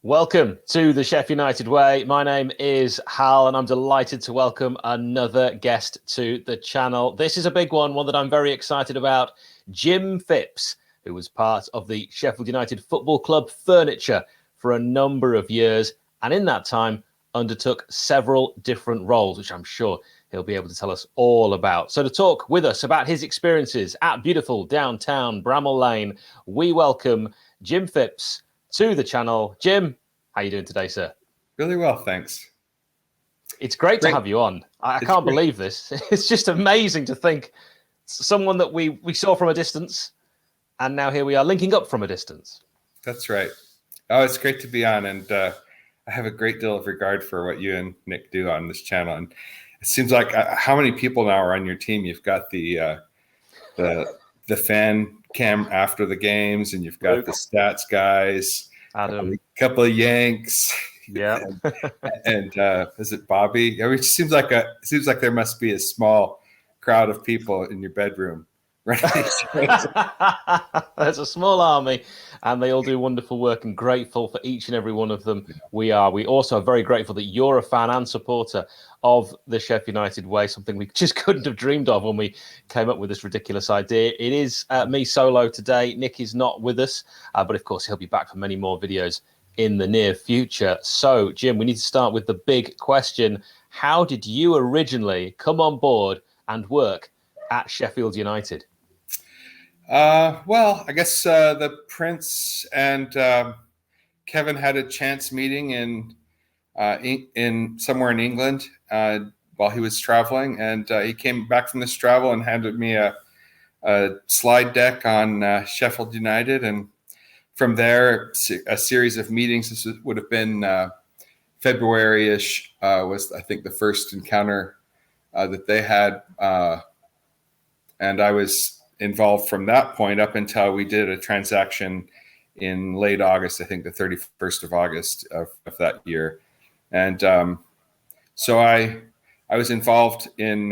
Welcome to the Sheff United Way. My name is Hal, and I'm delighted to welcome another guest to the channel. This is a big one that I'm very excited about. Jim Phipps, who was part of the Sheffield United Football Club furniture for a number of years, and in that time undertook several different roles, which I'm sure he'll be able to tell us all about. So to talk with us about his experiences at beautiful downtown Bramall Lane, we welcome Jim Phipps to the channel. Jim, how are you doing today, sir? Really well, thanks. It's great to have you on. I can't believe this. It's just amazing to think someone that we saw from a distance, and now here we are linking up from a distance. That's right. Oh, it's great to be on, and I have a great deal of regard for what you and Nick do on this channel. And it seems like how many people now are on your team? You've got the fan cam after the games, and you've got the stats guys, Adam, a couple of Yanks, yeah, and is it Bobby? I mean, it seems like there must be a small crowd of people in your bedroom. Right? There's a small army, and they all do wonderful work, and grateful for each and every one of them. We also are very grateful that you're a fan and supporter of the Sheff United Way, something we just couldn't have dreamed of when we came up with this ridiculous idea. It is me solo today. Nick is not with us, but of course he'll be back for many more videos in the near future. So, Jim, we need to start with the big question. How did you originally come on board and work at Sheffield United? Well, I guess the Prince and Kevin had a chance meeting in somewhere in England while he was traveling, and he came back from this travel and handed me a slide deck on Sheffield United, and from there a series of meetings. This would have been February-ish was, I think, the first encounter that they had, and I was involved from that point up until we did a transaction in late August, I think the 31st of August of that year. And so I was involved in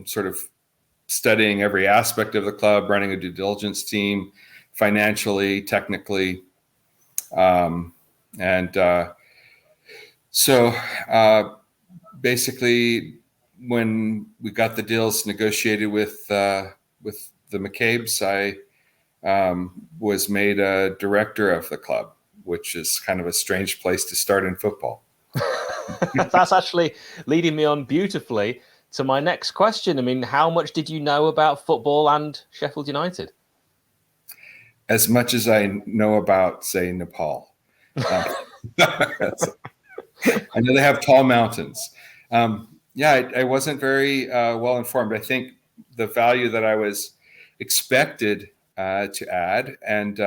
sort of studying every aspect of the club, running a due diligence team, financially, technically. So basically when we got the deals negotiated with the McCabes, I was made a director of the club, which is kind of a strange place to start in football. That's actually leading me on beautifully to my next question. I mean, how much did you know about football and Sheffield United? As much as I know about, say, Nepal. I know they have tall mountains. I wasn't very well informed. I think the value that I was expected to add and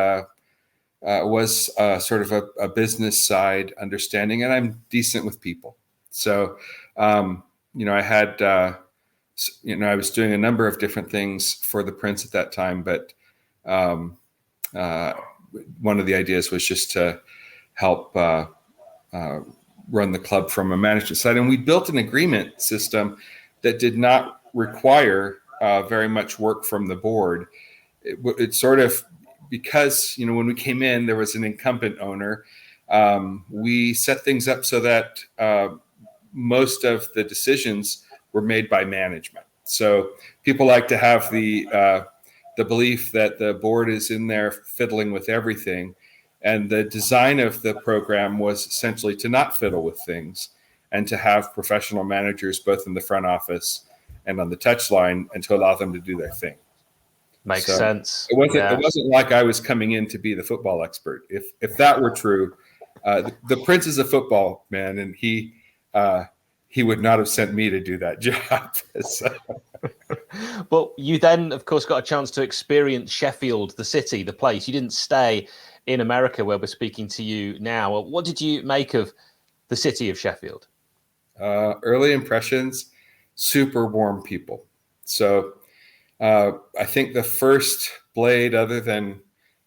was sort of a business side understanding, and I'm decent with people. So, I had, I was doing a number of different things for the Prince at that time, but one of the ideas was just to help run the club from a management side. And we built an agreement system that did not require very much work from the board. It sort of, because, when we came in, there was an incumbent owner. We set things up so that most of the decisions were made by management. So people like to have the belief that the board is in there fiddling with everything. And the design of the program was essentially to not fiddle with things and to have professional managers both in the front office and on the touchline, and to allow them to do their thing. Makes sense. It wasn't like I was coming in to be the football expert. If that were true, the Prince is a football man, and he would not have sent me to do that job. But you then, of course, got a chance to experience Sheffield, the city, the place. You didn't stay in America where we're speaking to you now. What did you make of the city of Sheffield? Early impressions, super warm people. So I think the first blade, other than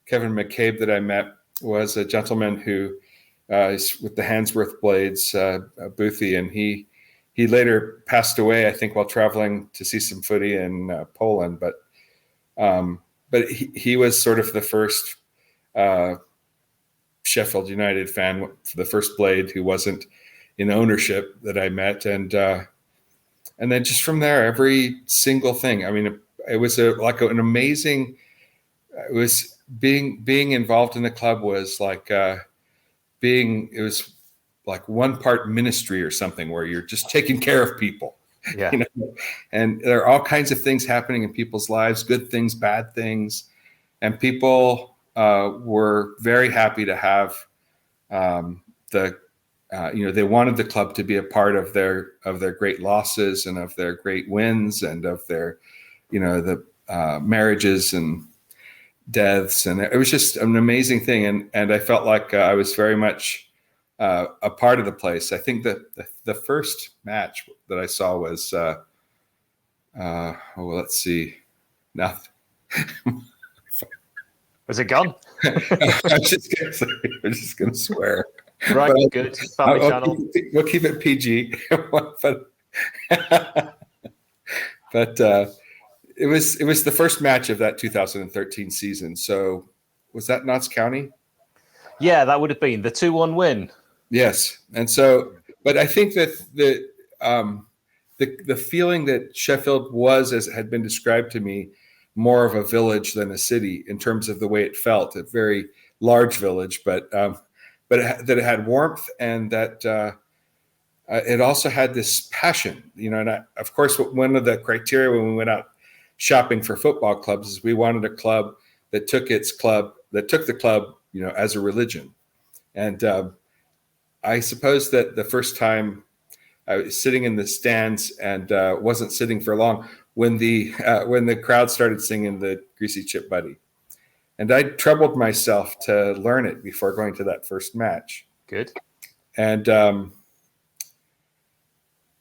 Kevin McCabe, that I met was a gentleman who is with the Handsworth Blades, Boothie, and he later passed away, I think, while traveling to see some footy in Poland. But he was sort of the first Sheffield United fan for the first Blade who wasn't in ownership that I met, and then just from there, every single thing. I mean, it was an amazing. It was being involved in the club was like it was like one part ministry or something where you're just taking care of people. Yeah. You know? And there are all kinds of things happening in people's lives, good things, bad things, and people were very happy to have they wanted the club to be a part of their great losses and of their great wins and of their, the marriages and deaths. And it was just an amazing thing. And I felt like I was very much a part of the place. I think that the first match that I saw was, let's see. Nothing. Was it gone? I'm just going to swear. Right, good. Family channel. We'll keep it PG. but it was the first match of that 2013 season. So was that Notts County? Yeah, that would have been the 2-1 win. Yes, and so, but I think that the feeling that Sheffield was, as it had been described to me, more of a village than a city in terms of the way it felt, a very large village, but that it had warmth and that it also had this passion, and of course, one of the criteria when we went out shopping for football clubs is we wanted a club that took the club, as a religion. And I suppose that the first time I was sitting in the stands and wasn't sitting for long when the crowd started singing the Greasy Chip Buddy. And I troubled myself to learn it before going to that first match. Good. And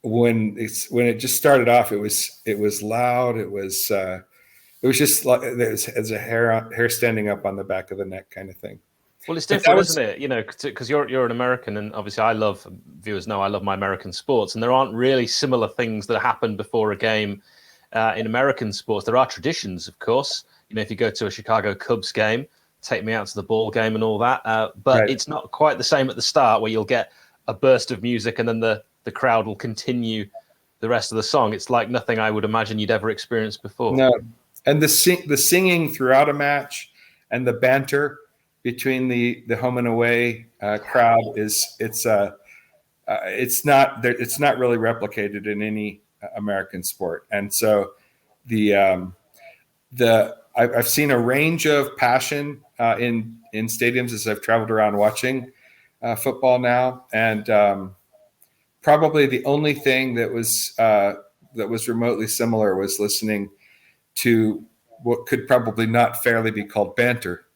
when it just started off, it was loud. It was just like as a hair standing up on the back of the neck kind of thing. Well, it's different, isn't it? Because you're an American, and obviously viewers know I love my American sports, and there aren't really similar things that happen before a game in American sports. There are traditions, of course. If you go to a Chicago Cubs game, take me out to the ball game and all that. But right. It's not quite the same at the start where you'll get a burst of music and then the crowd will continue the rest of the song. It's like nothing I would imagine you'd ever experienced before. No, and the singing throughout a match and the banter between the home and away crowd it's not really replicated in any American sport. And so I've seen a range of passion in stadiums as I've traveled around watching football now, and probably the only thing that was remotely similar was listening to what could probably not fairly be called banter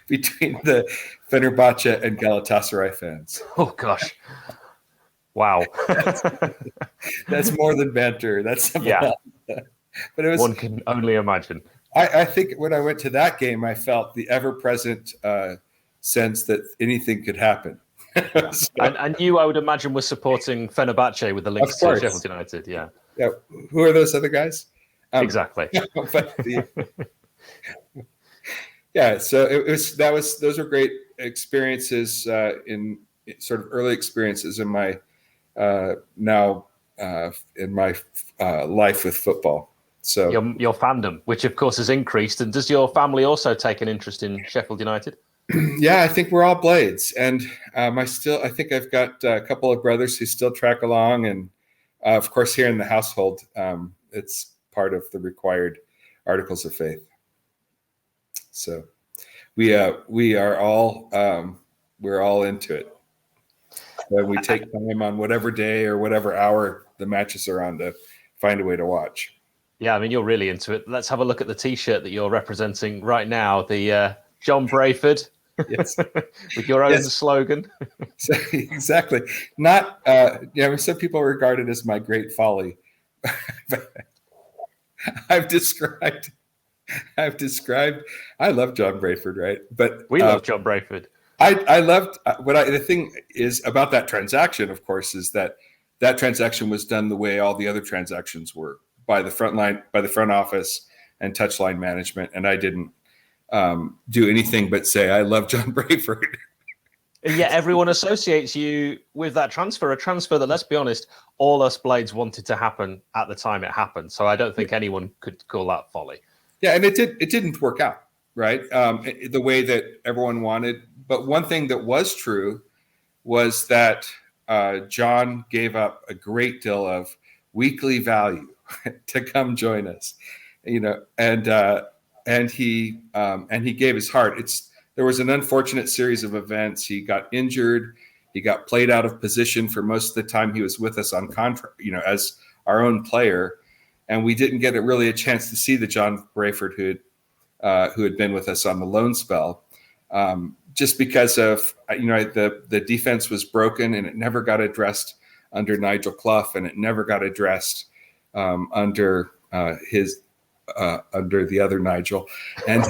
between the Fenerbahce and Galatasaray fans. Oh gosh! Wow, that's more than banter. That's something else. But it was, one can only imagine. I think when I went to that game, I felt the ever-present sense that anything could happen. So, and you, I would imagine, were supporting Fenerbahce with the links to Sheffield United. Yeah. Who are those other guys? Exactly. So those were great experiences in sort of early experiences in my life with football. So your fandom, which of course has increased, and does your family also take an interest in Sheffield United? Yeah, I think we're all Blades, and I think I've got a couple of brothers who still track along, and of course here in the household, it's part of the required articles of faith. So we are all we're all into it. And we take time on whatever day or whatever hour the matches are on to find a way to watch. Yeah, I mean, you're really into it. Let's have a look at the T-shirt that you're representing right now. The John Brayford, yes, with your own slogan. So, exactly. Not, some people regard it as my great folly. I've described. I love John Brayford, right? But we love John Brayford. I loved the thing is about that transaction, of course, is that transaction was done the way all the other transactions were, by the front office and touchline management, and I didn't do anything but say, I love John Brayford. And yet everyone associates you with that transfer, a transfer that, let's be honest, all us Blades wanted to happen at the time it happened. So I don't think anyone could call that folly. Yeah, and it didn't work out, right? The way that everyone wanted. But one thing that was true was that John gave up a great deal of weekly value to come join us, and he gave his heart. There was an unfortunate series of events. He got injured. He got played out of position for most of the time he was with us on contract, as our own player. And we didn't get really a chance to see the John Brayford who had been with us on the loan spell, just because of the defense was broken and it never got addressed under Nigel Clough, and it never got addressed under the other Nigel, and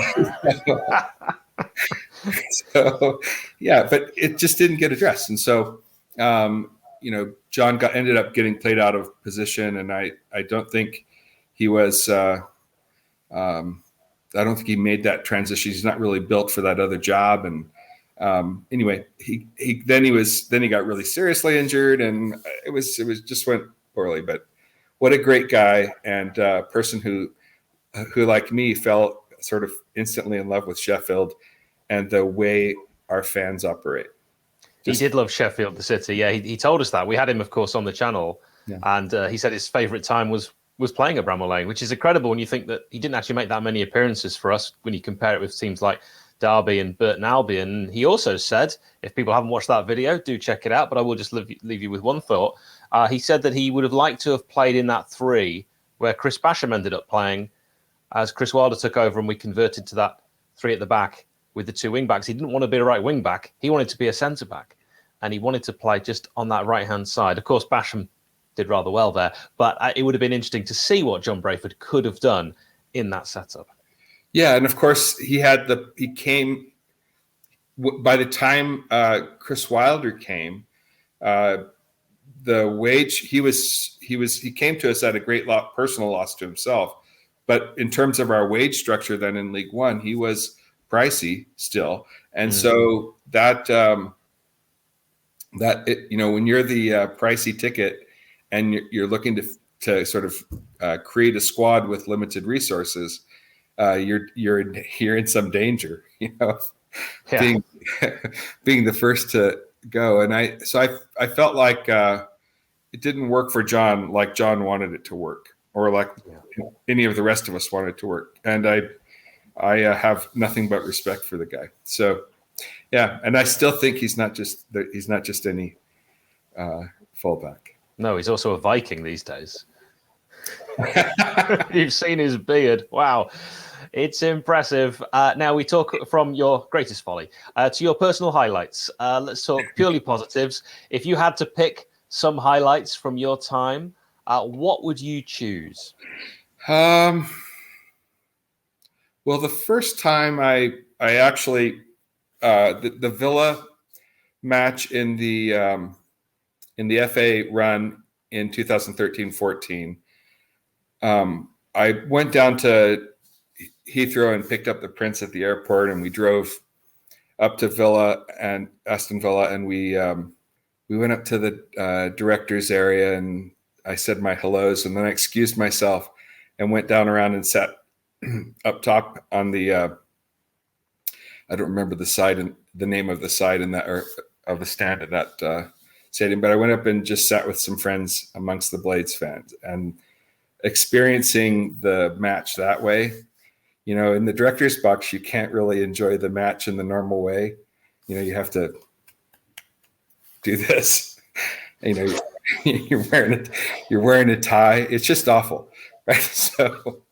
so yeah, but it just didn't get addressed, and so John ended up getting played out of position, and I don't think he was. I don't think he made that transition. He's not really built for that other job, and anyway, he got really seriously injured, and it was just went poorly. But what a great guy, and person who like me fell sort of instantly in love with Sheffield and the way our fans operate. He did love Sheffield, the city. Yeah, he told us that. We had him, of course, on the channel, and he said his favourite time was playing at Bramall Lane, which is incredible when you think that he didn't actually make that many appearances for us when you compare it with teams like Derby and Burton Albion. He also said, if people haven't watched that video, do check it out, but I will just leave you with one thought. He said that he would have liked to have played in that 3 where Chris Basham ended up playing as Chris Wilder took over, and we converted to that 3 at the back with the 2 wing backs. He didn't want to be a right wing back. He wanted to be a centre back, and he wanted to play just on that right-hand side. Of course, Basham did rather well there, but it would have been interesting to see what John Brayford could have done in that setup. Yeah, and of course he came by the time Chris Wilder came. The wage he came to us at a great personal loss to himself, but in terms of our wage structure, then in League One, he was pricey still, and so that when you're the pricey ticket and you're looking to sort of create a squad with limited resources, you're in some danger, being the first to go. And I felt like it didn't work for John like John wanted it to work, or like any of the rest of us wanted it to work. And I have nothing but respect for the guy. So yeah, and I still think he's not just any fullback. No, he's also a Viking these days. You've seen his beard. Wow. It's impressive. Now we talk from your greatest folly to your personal highlights. Let's talk purely positives. If you had to pick some highlights from your time, what would you choose? Well, the first time I actually the Villa match in the FA run in 2013-14. I went down to Heathrow and picked up the Prince at the airport, and we drove up to Villa and Aston Villa, and we went up to the director's area, and I said my hellos, and then I excused myself and went down around and sat up top on the I don't remember the name of the side in that, or of the stand at that stadium, but I went up and just sat with some friends amongst the Blades fans, and experiencing the match that way. In the director's box, you can't really enjoy the match in the normal way. You have to do this. You're wearing a tie. It's just awful, right? So,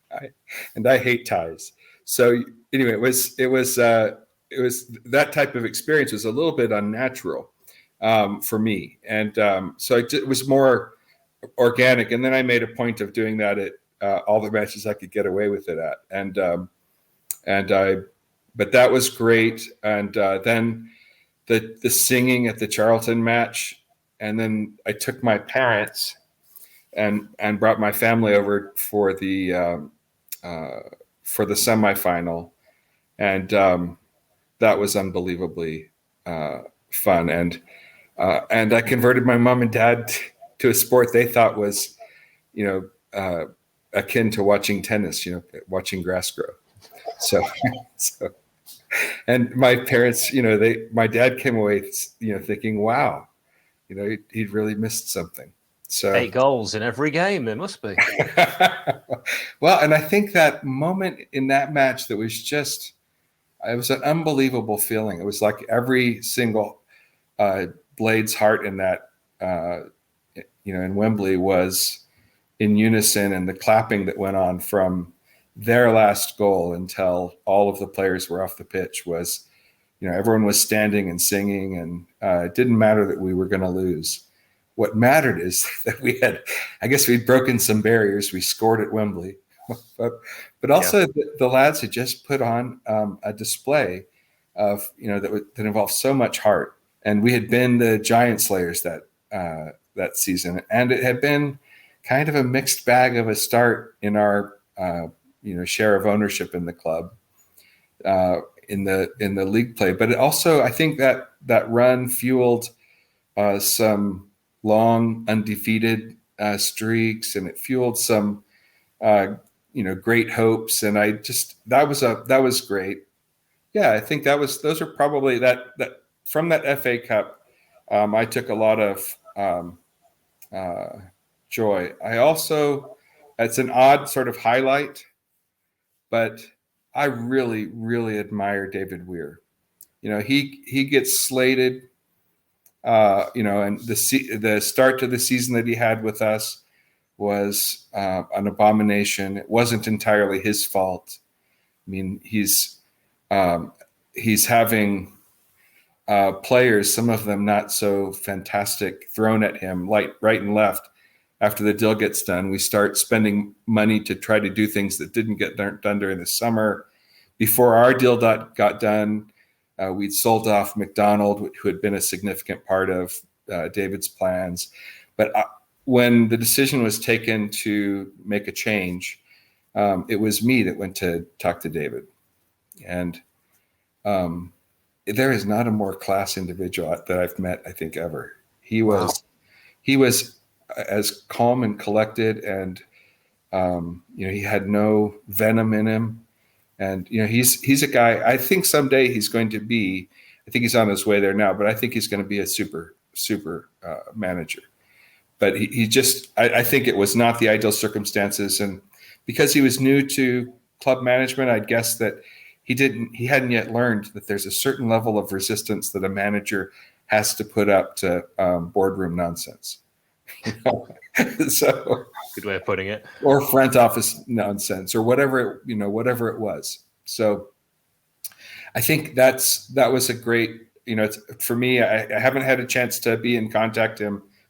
I hate ties. So anyway, it was that type of experience was a little bit unnatural for me, and so it was more organic. And then I made a point of doing that at all the matches I could get away with it at, but that was great. And then the singing at the Charlton match, and then I took my parents and brought my family over for the semifinal, And that was unbelievably fun. And I converted my mom and dad to a sport they thought was, akin to watching tennis, watching grass grow. So, and my parents, my dad came away, thinking, wow, he'd really missed something. So 8 goals in every game, there must be. Well, and I think that moment in that match it was an unbelievable feeling. It was like every single Blade's heart in that, in Wembley was in unison, and the clapping that went on from their last goal until all of the players were off the pitch was, everyone was standing and singing, and it didn't matter that we were going to lose. What mattered is that we'd broken some barriers. We scored at Wembley, but also the lads had just put on a display of, that involved so much heart. And we had been the giant slayers that season, and it had been kind of a mixed bag of a start in our share of ownership in the club in the league play. But it also, I think that run fueled some long undefeated streaks, and it fueled some great hopes. And that was great. Yeah, I think those are probably that from that FA Cup. I took a lot of joy. I also, it's an odd sort of highlight, but I really, really admire David Weir. He gets slated, and the start to the season that he had with us was an abomination. It wasn't entirely his fault. I mean, he's having players, some of them not so fantastic, thrown at him right and left. After the deal gets done, we start spending money to try to do things that didn't get done during the summer. Before our deal got done, we'd sold off McDonald, who had been a significant part of David's plans. But when the decision was taken to make a change, it was me that went to talk to David. And there is not a more class individual that I've met, I think, ever. He was as calm and collected, and he had no venom in him. And he's a guy. I think someday he's going to be. I think he's on his way there now, but I think he's going to be a super manager. But he just. I think it was not the ideal circumstances, and because he was new to club management, I'd guess that he hadn't yet learned that there's a certain level of resistance that a manager has to put up to boardroom nonsense. So good way of putting it. Or front office nonsense, or whatever it was. So I think that was a great, for me, I haven't had a chance to be in contact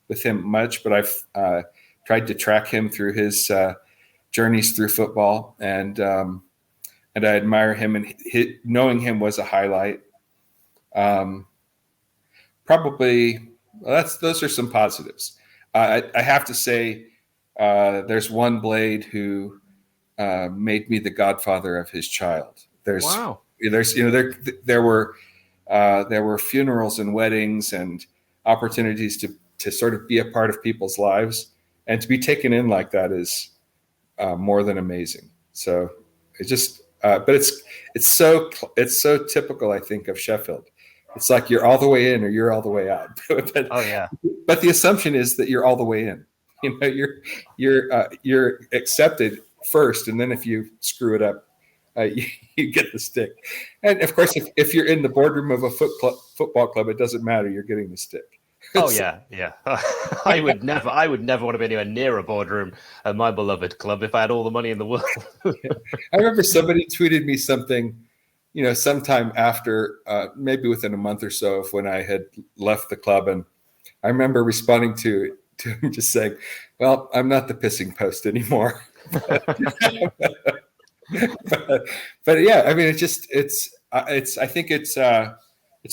with him much, but I've tried to track him through his journeys through football, and I admire him, and knowing him was a highlight. Probably, those are some positives. I have to say, there's one Blade who made me the godfather of his child. There were funerals and weddings and opportunities to sort of be a part of people's lives, and to be taken in like that is more than amazing. So it just, but it's so typical, I think, of Sheffield. It's like you're all the way in or you're all the way out. But the assumption is that you're all the way in. You're accepted first, and then if you screw it up, you get the stick. And of course, if you're in the boardroom of a football club, it doesn't matter. You're getting the stick. Oh yeah. I would never want to be anywhere near a boardroom at my beloved club if I had all the money in the world. I remember somebody tweeted me something, sometime after, maybe within a month or so of when I had left the club, and I remember responding to him just saying, "Well, I'm not the pissing post anymore." but yeah, I mean, I think it's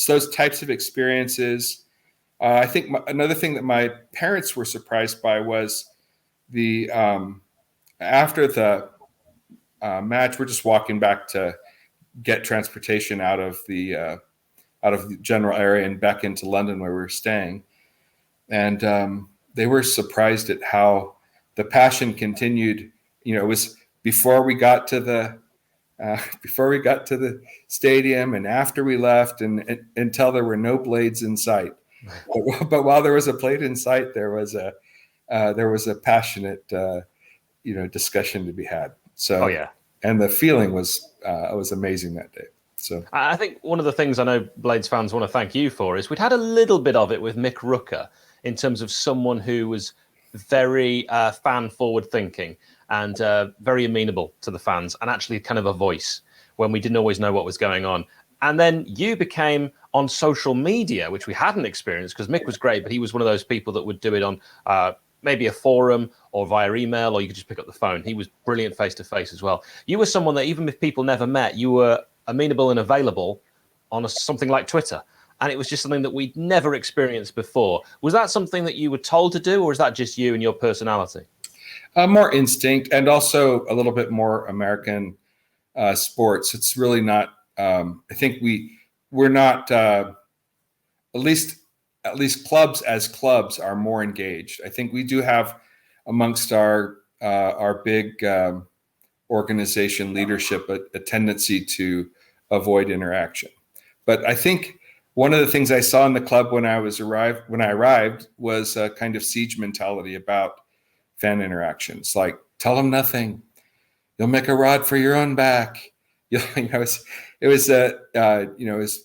those types of experiences. I think another thing that my parents were surprised by was after the match, we're just walking back to get transportation out of the general area and back into London where we were staying. And they were surprised at how the passion continued. It was before we got to the stadium and after we left, and until there were no blades in sight. But while there was a blade in sight, there was a passionate discussion to be had. So, oh yeah, and the feeling was amazing that day. So I think one of the things I know Blades fans want to thank you for is we'd had a little bit of it with Mick Rooker in terms of someone who was very fan forward thinking and very amenable to the fans, and actually kind of a voice when we didn't always know what was going on. And then you became on social media, which we hadn't experienced, because Mick was great, but he was one of those people that would do it on maybe a forum or via email, or you could just pick up the phone. He was brilliant face-to-face as well. You were someone that even if people never met, you were amenable and available on something like Twitter. And it was just something that we'd never experienced before. Was that something that you were told to do, or is that just you and your personality? More instinct, and also a little bit more American sports. It's really not. I think we're not. At least clubs as clubs are more engaged. I think we do have amongst our big organization leadership a tendency to avoid interaction. But I think one of the things I saw in the club when I arrived was a kind of siege mentality about fan interactions. Like, tell them nothing. You'll make a rod for your own back. The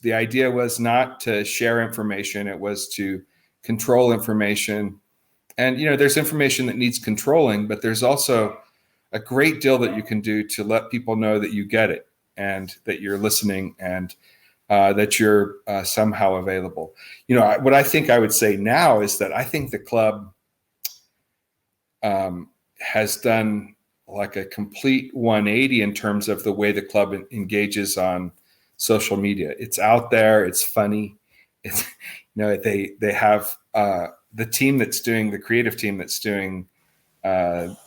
idea was not to share information. It was to control information. And, there's information that needs controlling, but there's also a great deal that you can do to let people know that you get it and that you're listening and that you're somehow available. What I think I would say now is that I think the club has done like a complete 180 in terms of the way the club engages on social media. It's out there. It's funny. It's, they have the team that's doing the creative team that's doing the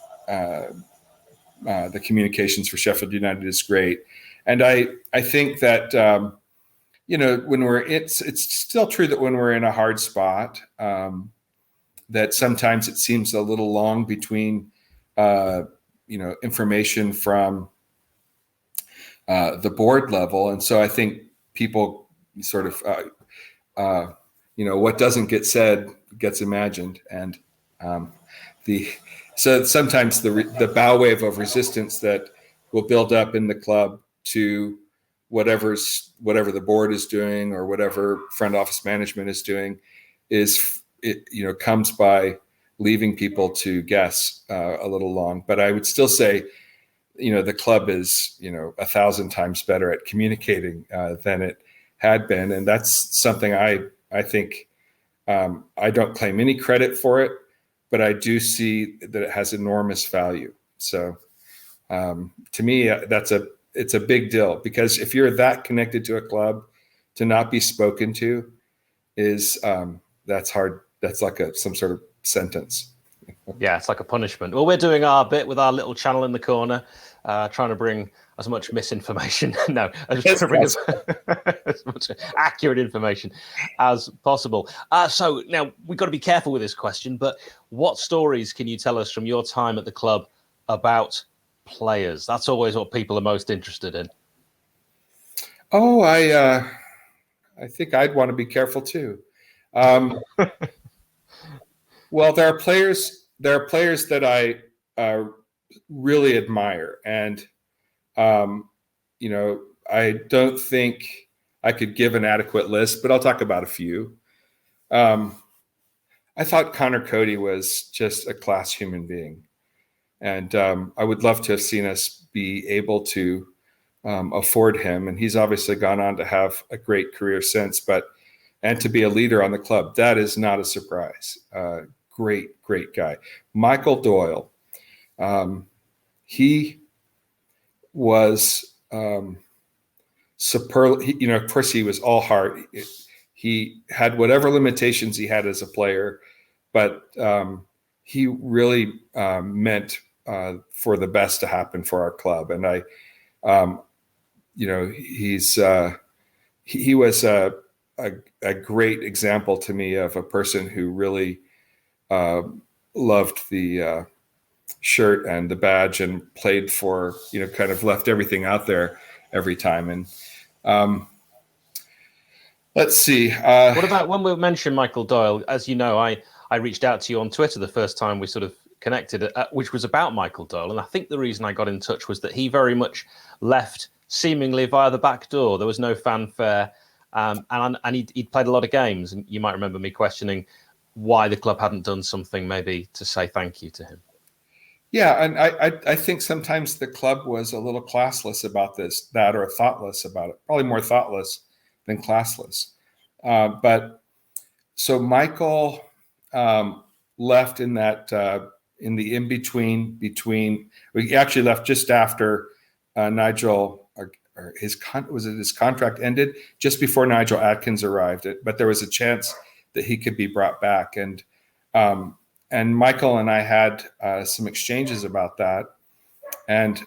communications for Sheffield United is great. And I think that, when it's still true that when we're in a hard spot, that sometimes it seems a little long between, information from the board level. And so I think people sort of, what doesn't get said gets imagined. And so sometimes the bow wave of resistance that will build up in the club to whatever the board is doing or whatever front office management is doing comes by leaving people to guess a little long. But I would still say, the club is, 1,000 times better at communicating than it had been. And that's something I think I don't claim any credit for it, but I do see that it has enormous value. So to me, it's a big deal, because if you're that connected to a club, to not be spoken to is that's hard. That's like some sort of sentence. Yeah, it's like a punishment. Well, we're doing our bit with our little channel in the corner, trying to bring as much misinformation, as much accurate information as possible. So now we've got to be careful with this question, but what stories can you tell us from your time at the club about players? That's always what people are most interested in. Oh, I think I'd want to be careful too. Well, there are players that I really admire, and I don't think I could give an adequate list, but I'll talk about a few. I thought Connor Cody was just a class human being, and I would love to have seen us be able to afford him. And he's obviously gone on to have a great career since, and to be a leader on the club, that is not a surprise. Great guy. Michael Doyle. He was superb. Of course, he was all heart. He had whatever limitations he had as a player, but he really meant for the best to happen for our club. And he was a great example to me of a person who really loved the shirt and the badge and played for, kind of left everything out there every time. And let's see. What about when we mentioned Michael Doyle? As you know, I reached out to you on Twitter the first time we sort of connected, which was about Michael Doyle. And I think the reason I got in touch was that he very much left seemingly via the back door. There was no fanfare. And he'd played a lot of games. And you might remember me questioning why the club hadn't done something maybe to say thank you to him. Yeah, and I think sometimes the club was a little classless about that, or thoughtless about it. Probably more thoughtless than classless. But so Michael left in that in the in between. We actually left just after Nigel, or his contract ended, just before Nigel Adkins arrived. But there was a chance that he could be brought back, and Michael and I had some exchanges about that. And,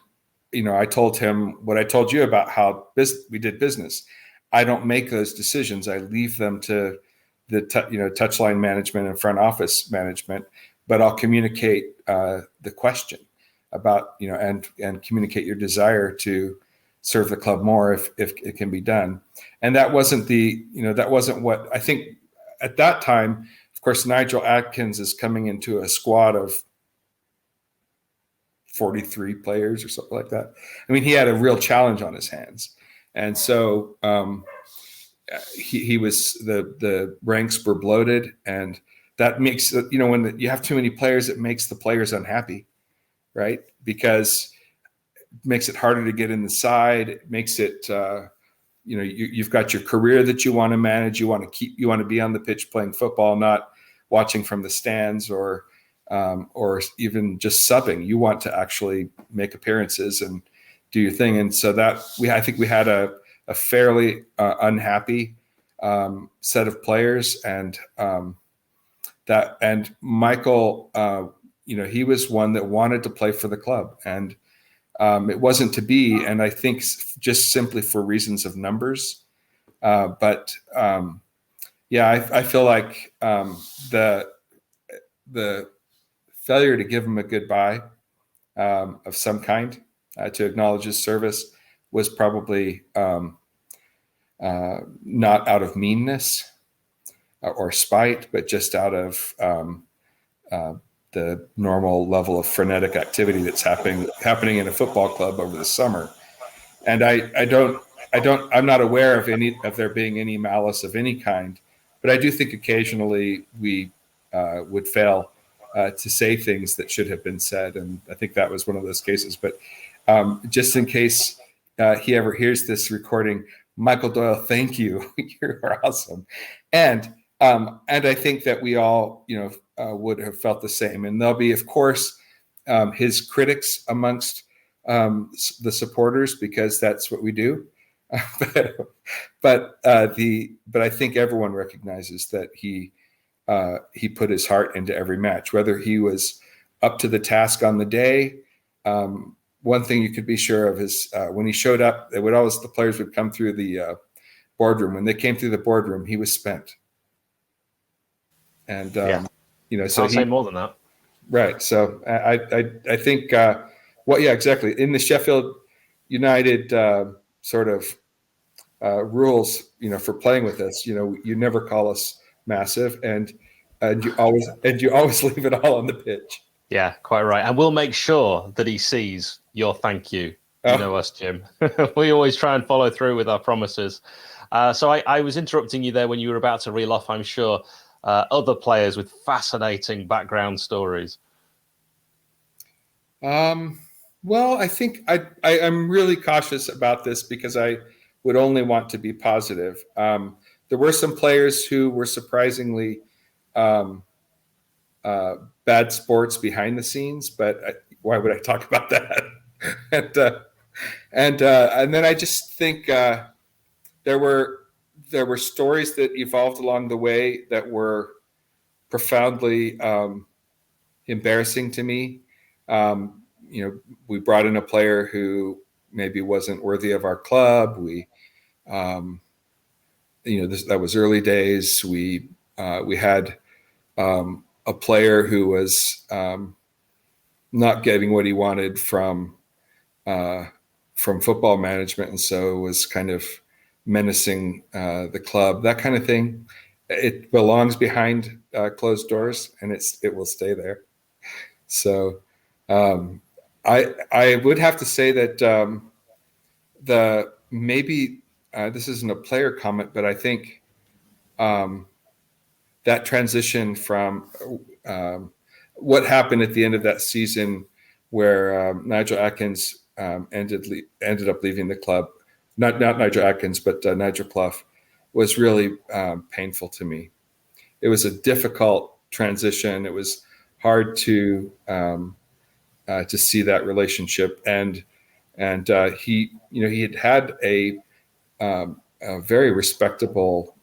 I told him what I told you about how we did business. I don't make those decisions. I leave them to the touchline management and front office management, but I'll communicate the question about, and communicate your desire to serve the club more if it can be done. And that wasn't that wasn't what I think at that time. Of course, Nigel Adkins is coming into a squad of 43 players or something like that. I mean, he had a real challenge on his hands. And so he was, the ranks were bloated, and that makes, when you have too many players, it makes the players unhappy, right? Because it makes it harder to get in the side. It makes it, you've got your career that you want to manage. You want to be on the pitch playing football, not watching from the stands or even just subbing. You want to actually make appearances and do your thing. And so I think we had a fairly unhappy set of players, and Michael, he was one that wanted to play for the club, and it wasn't to be, and I think just simply for reasons of numbers. But I feel like the failure to give him a goodbye of some kind to acknowledge his service was probably not out of meanness or spite, but just out of the normal level of frenetic activity that's happening in a football club over the summer. And I'm not aware of there being any malice of any kind, but I do think occasionally we would fail to say things that should have been said. And I think that was one of those cases. But just in case he ever hears this recording, Michael Doyle, thank you. You're awesome. And I think that we all, would have felt the same. And there'll be, of course, his critics amongst the supporters, because that's what we do. But I think everyone recognizes that he put his heart into every match, whether he was up to the task on the day. One thing you could be sure of is when he showed up, the players would come through the boardroom. When they came through the boardroom, he was spent. And so I'll say more than that. Right. So I think exactly. In the Sheffield United sort of rules, for playing with us, you never call us massive, and you always leave it all on the pitch. Yeah, quite right. And we'll make sure that he sees your thank you. You know us, Jim. We always try and follow through with our promises. So I was interrupting you there when you were about to reel off, I'm sure, other players with fascinating background stories. Well, I think I'm really cautious about this because I would only want to be positive. There were some players who were surprisingly bad sports behind the scenes, but why would I talk about that? and then I just think there were stories that evolved along the way that were profoundly embarrassing to me. We brought in a player who maybe wasn't worthy of our club. That was early days. We had a player who was not getting what he wanted from football management, and so was kind of menacing the club, that kind of thing. It belongs behind closed doors, and it will stay there. So I would have to say that this isn't a player comment, but I think that transition from what happened at the end of that season, where Nigel Atkins ended up leaving the club. Not Nigel Atkins, but Nigel Clough, was really painful to me. It was a difficult transition. It was hard to see that relationship, and he had a very respectable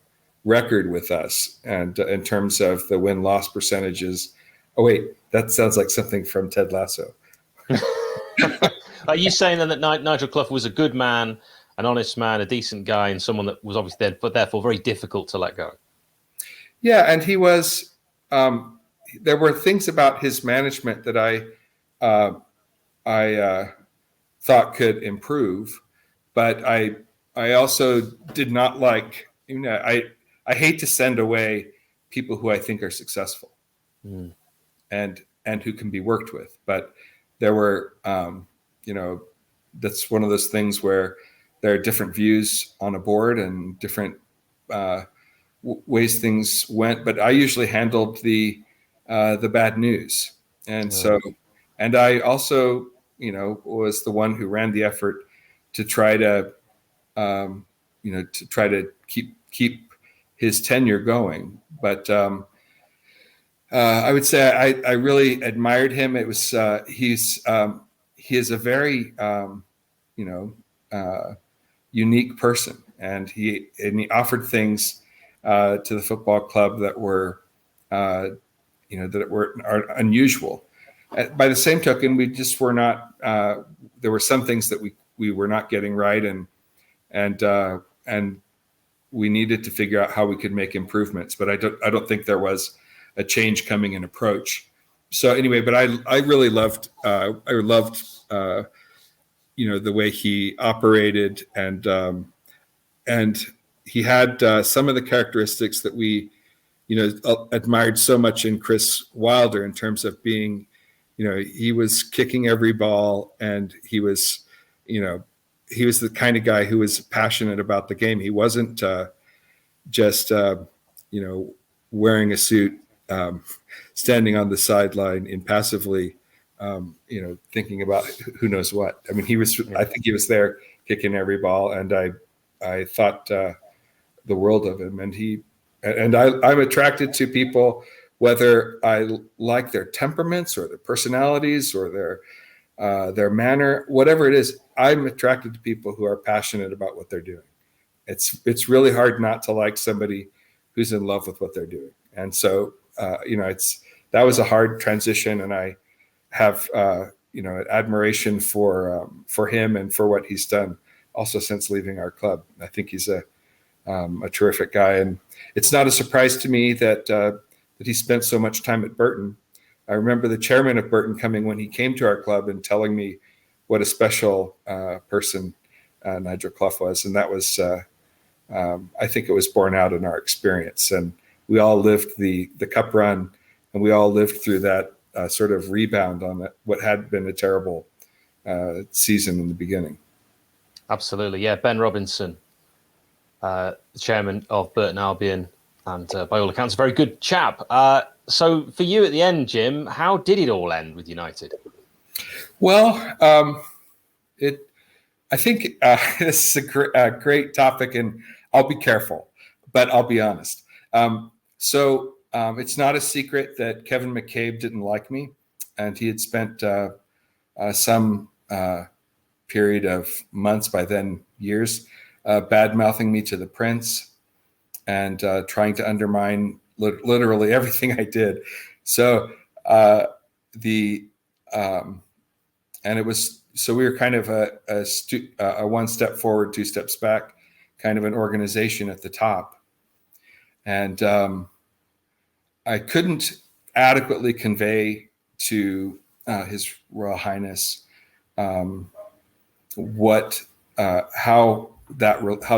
record with us, and in terms of the win-loss percentages. Oh wait, that sounds like something from Ted Lasso. Are you saying then that Nigel Clough was a good man, an honest man, a decent guy, and someone that was obviously then, but therefore very difficult to let go? Yeah, and he was. There were things about his management that I thought could improve, but I also did not like. I hate to send away people who I think are successful, and who can be worked with. But there were, that's one of those things where there are different views on a board and different ways things went. But I usually handled the bad news, and I also, was the one who ran the effort to try to, keep his tenure going. But I would say I really admired him. It was he is a very unique person, and he offered things to the football club that were are unusual. By the same token, we just were not. There were some things that we were not getting right, and we needed to figure out how we could make improvements. But I don't think there was a change coming in approach. So anyway, but I really loved the way he operated, and he had some of the characteristics that we admired so much in Chris Wilder, in terms of being, he was kicking every ball, and he was the kind of guy who was passionate about the game. He wasn't just wearing a suit, standing on the sideline impassively, thinking about who knows what. I mean, I think he was there kicking every ball, and I thought the world of him. And I'm attracted to people, whether I like their temperaments or their personalities or their manner, whatever it is. I'm attracted to people who are passionate about what they're doing. It's really hard not to like somebody who's in love with what they're doing. And so, that was a hard transition, and I have, admiration for him and for what he's done also since leaving our club. I think he's a terrific guy, and it's not a surprise to me that he spent so much time at Burton. I remember the chairman of Burton coming when he came to our club and telling me what a special person Nigel Clough was, and that was, I think it was borne out in our experience. And we all lived the cup run, and we all lived through that sort of rebound on what had been a terrible season in the beginning. Absolutely, yeah. Ben Robinson, the chairman of Burton Albion, and by all accounts, a very good chap. So for you at the end, Jim, how did it all end with United? Well, I think this is a great topic, and I'll be careful, but I'll be honest. So it's not a secret that Kevin McCabe didn't like me, and he had spent some period of months, by then years, bad-mouthing me to the Prince and trying to undermine literally everything I did. So and it was so we were kind of a one step forward, two steps back, kind of an organization at the top. And I couldn't adequately convey to His Royal Highness how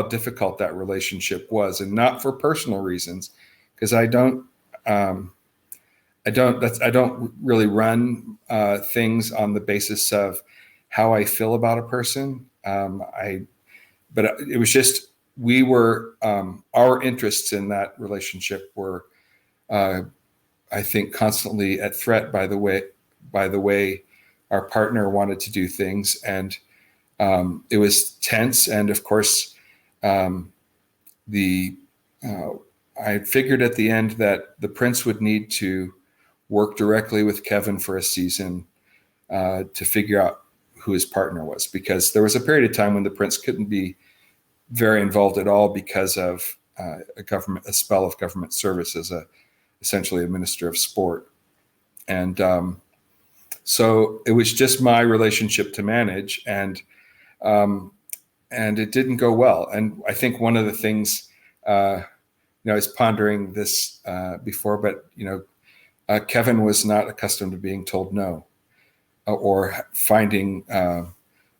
difficult that relationship was, and not for personal reasons, because I don't really run things on the basis of how I feel about a person. But it was just, we were, our interests in that relationship were, I think, constantly at threat by the way our partner wanted to do things. And it was tense. And of course, I figured at the end that the Prince would need to work directly with Kevin for a season to figure out who his partner was, because there was a period of time when the Prince couldn't be very involved at all because of a spell of government service as essentially a minister of sport. And so it was just my relationship to manage, and it didn't go well. And I think one of the things, I was pondering this before, but Kevin was not accustomed to being told no, or finding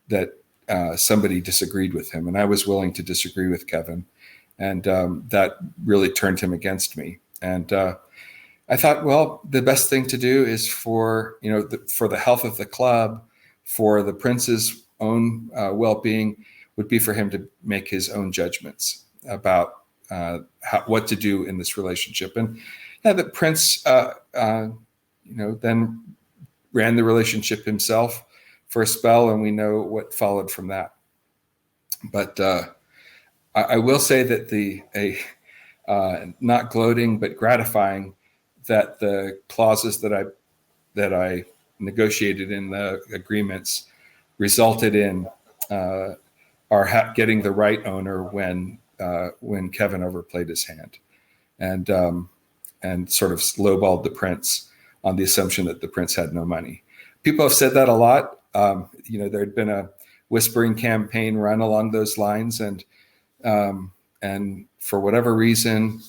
that somebody disagreed with him, and I was willing to disagree with Kevin, and that really turned him against me. And I thought, well, the best thing to do is for the health of the club, for the Prince's own well-being, would be for him to make his own judgments about what to do in this relationship. And the Prince, then ran the relationship himself for a spell, and we know what followed from that. But I will say that not gloating but gratifying that the clauses that I negotiated in the agreements resulted in our getting the right owner when Kevin overplayed his hand, and sort of lowballed the Prince on the assumption that the Prince had no money. People have said that a lot. There had been a whispering campaign run along those lines, and for whatever reason,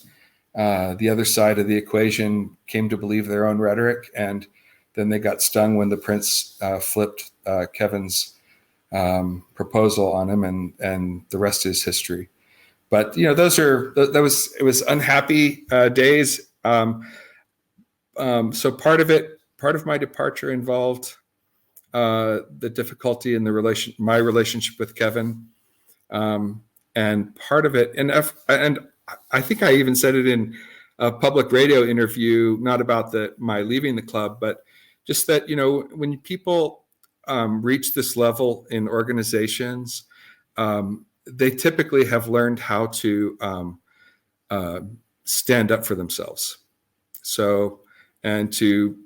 the other side of the equation came to believe their own rhetoric, and then they got stung when the Prince flipped Kevin's proposal on him, and the rest is history. But it was unhappy days. So part of my departure involved the difficulty in my relationship with Kevin, and part of it, and I think I even said it in a public radio interview, not about my leaving the club, but just that when people reach this level in organizations, they typically have learned how to stand up for themselves. So, and to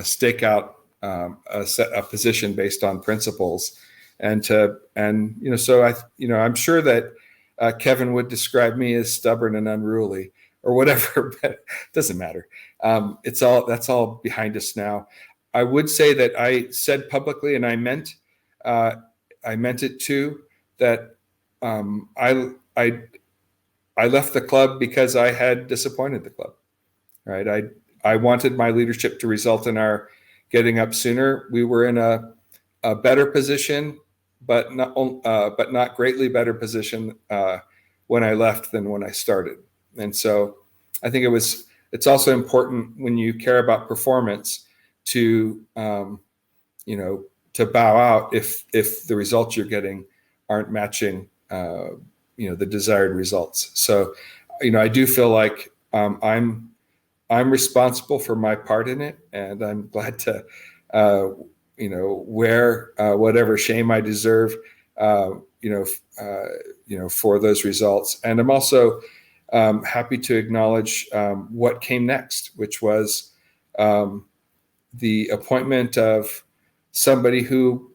stake out a position based on principles, so I'm sure that Kevin would describe me as stubborn and unruly or whatever, but it doesn't matter. That's all behind us now. I would say that I said publicly, and I meant it too, that I left the club because I had disappointed the club. Right? I wanted my leadership to result in our getting up sooner. We were in a better position, but not greatly better position when I left than when I started. And so I think it's also important when you care about performance to bow out if the results you're getting aren't matching the desired results. So I do feel like I'm responsible for my part in it, and I'm glad to wear whatever shame I deserve for those results. And I'm also happy to acknowledge what came next, which was the appointment of somebody who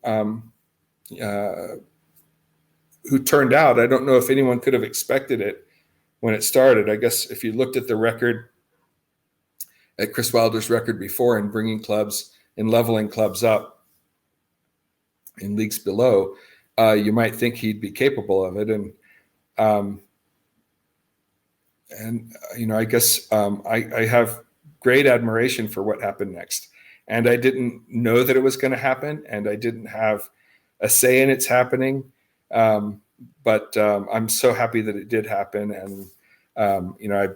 turned out, I don't know if anyone could have expected it when it started. I guess if you looked at the record, at Chris Wilder's record before in bringing clubs and leveling clubs up, in leagues below, you might think he'd be capable of it. And I guess I have great admiration for what happened next. And I didn't know that it was going to happen, and I didn't have a say in its happening. But I'm so happy that it did happen. And I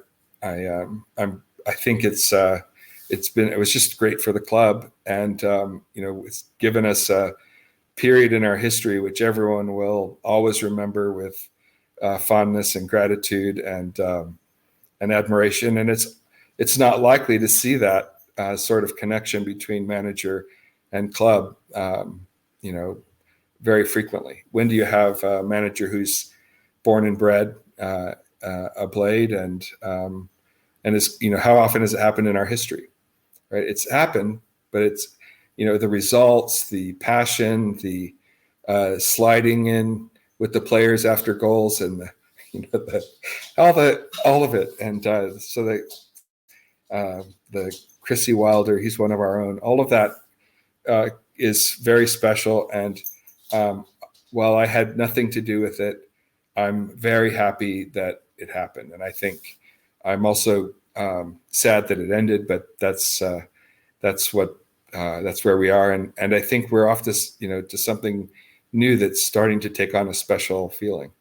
think it was just great for the club, and it's given us a period in our history which everyone will always remember with fondness and gratitude and admiration. And it's not likely to see that sort of connection between manager and club, very frequently. When do you have a manager who's born and bred a Blade, and is, how often has it happened in our history, right? It's happened, but it's, the results, the passion, the sliding in with the players after goals, and all of it. And so the Chrissy Wilder, he's one of our own. All of that is very special. And while I had nothing to do with it, I'm very happy that it happened. And I think I'm also sad that it ended, but that's where we are. And I think we're off to something new that's starting to take on a special feeling.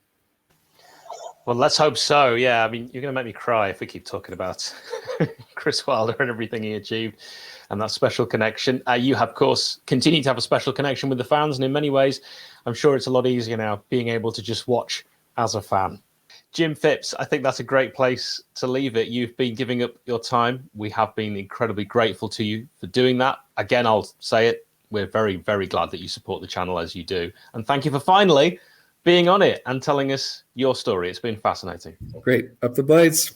Well, let's hope so. Yeah, I mean, you're going to make me cry if we keep talking about Chris Wilder and everything he achieved and that special connection. You have, of course, continued to have a special connection with the fans, and in many ways, I'm sure it's a lot easier now being able to just watch as a fan. Jim Phipps, I think that's a great place to leave it. You've been giving up your time. We have been incredibly grateful to you for doing that. Again, I'll say it. We're very, very glad that you support the channel as you do. And thank you for finally being on it and telling us your story. It's been fascinating. Great. Up the Blades.